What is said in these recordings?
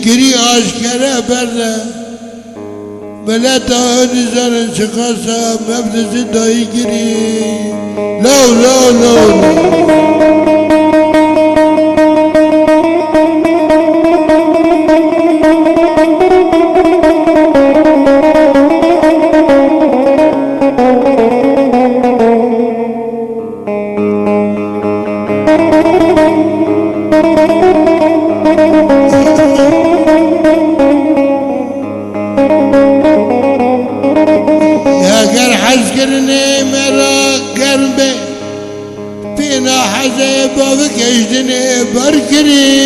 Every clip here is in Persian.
گری آشکره برده ملت آهانی زارن شخاصا مبدس دایی گری لاو لاو لاو پینا حزه باب کشدن بر کری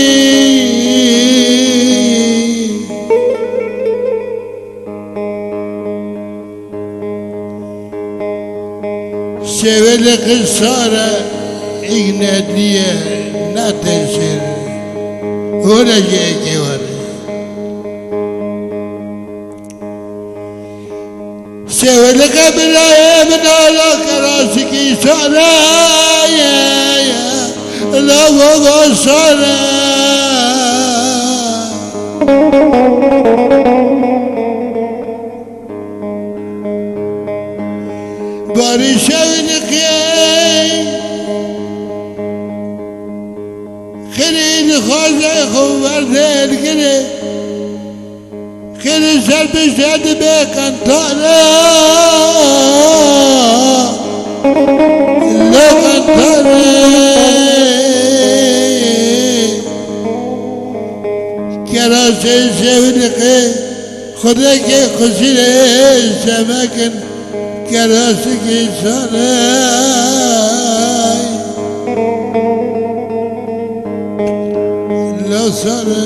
شوال قصاره اگندیه نتشر هونه جه واره شوال قبله من آلا کراسی کی ساره لا بابا ساره باری شوید خیلی خیلی خوزه خوب برده الگره خیلی سر بشد به کنتاره لا کنتاره کراسی شوید خیلی خدا که خوشی ره سمکن کراسی که ساره لا ساره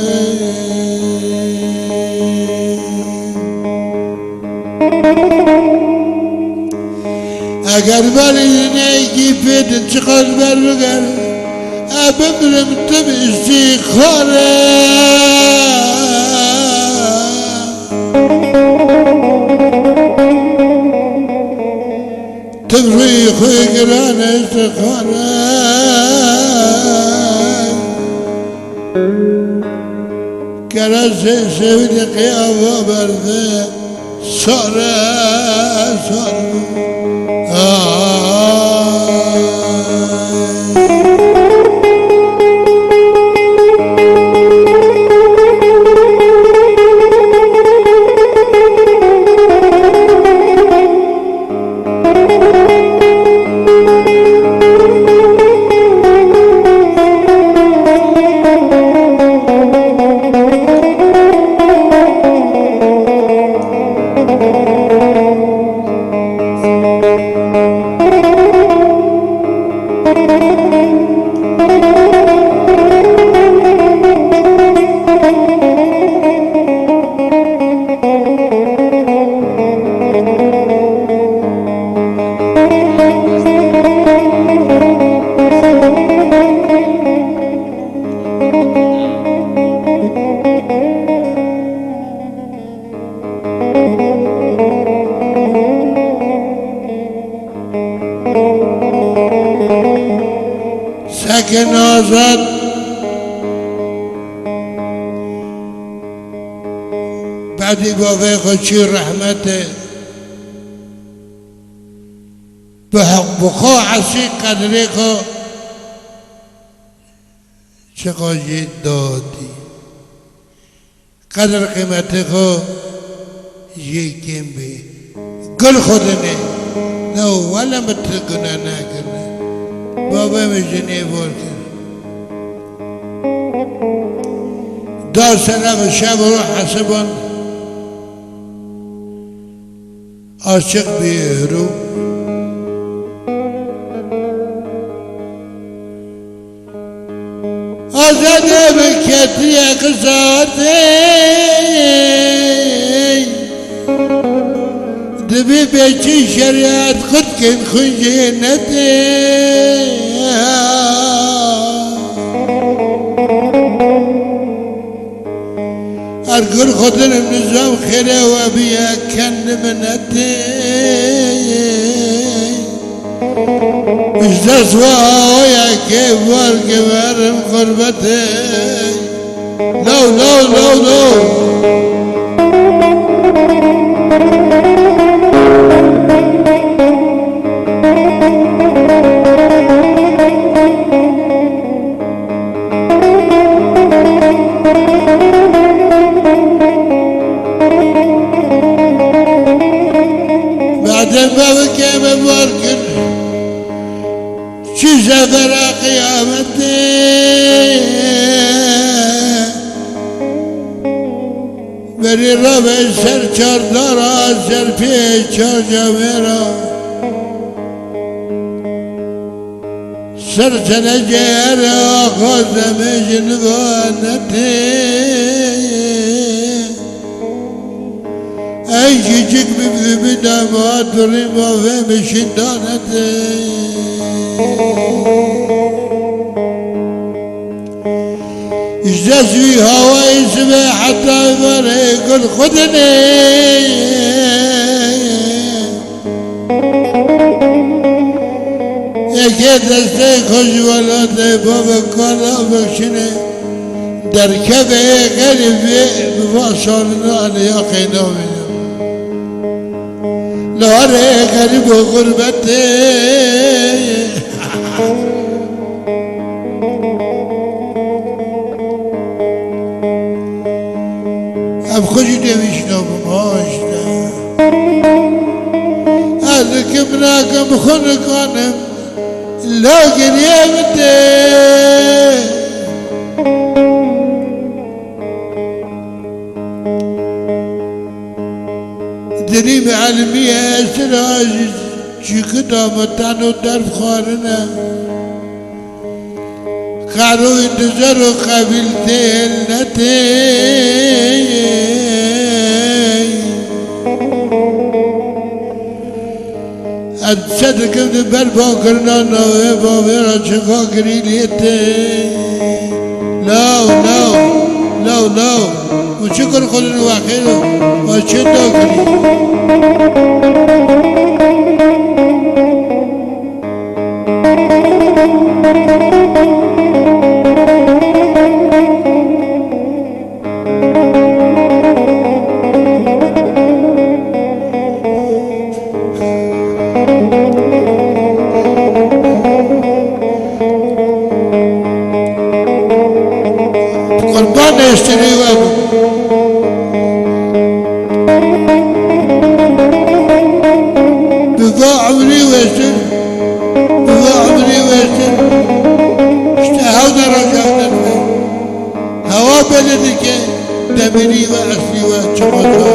اگر باری نیکی پیدن چقدر بر بگر ببرم تم استخاره تم روی خوی گران استخاره کراسی شوید قیابا برده ساره ساره سکن آزاد بعدی بافه خودشی رحمته به حق بخو عصی قدره خو چقدر دادی قدر قیمته خو یکم بی گل خودنه نو ولا متقنا نکنه بابا مجنی بول کرد دار سلام شب رو حسبان عاشق بیرو آزاده بکتی اقصاده دبی بیچی شریعت خود کن خونجه نده ارگر خودن نظام خیره و بیا کند منده زسوا يا كيف ورقبر غربتي لو لو لو لو بعدين بابك بوركن شي زفر قيامتي بري ربع سر چار دارا سر پیش چار جاویرا سر سنجر آخاز مجنوانتي ای küçük bir damadırım ve mişindaneti اجلس هوا يسمع حتى يقول خذني يا كيد استيقظ ولا بابا كلا بشني دركبه قلبي بفاصلنا اليقين لاري غريب غربتي اب خوشی نمیشنم ماشتا از کم راکم خون کنم لکن یمته دريب علمية سراج شي قدامتان ودرب خارنا قارو انتظروا قبيلتين نتين أتصدق من بالباكرنا نوي بابيرا شقا قريليتين لا لا لا لا وشكر خلنا وخيره وشدوا قريب قربان اشتري وابو بضاع عمري ويسر بضاع عمري ويسر اشتهونا رجعنا هوا بلدك دمري وأسلي وشمسوا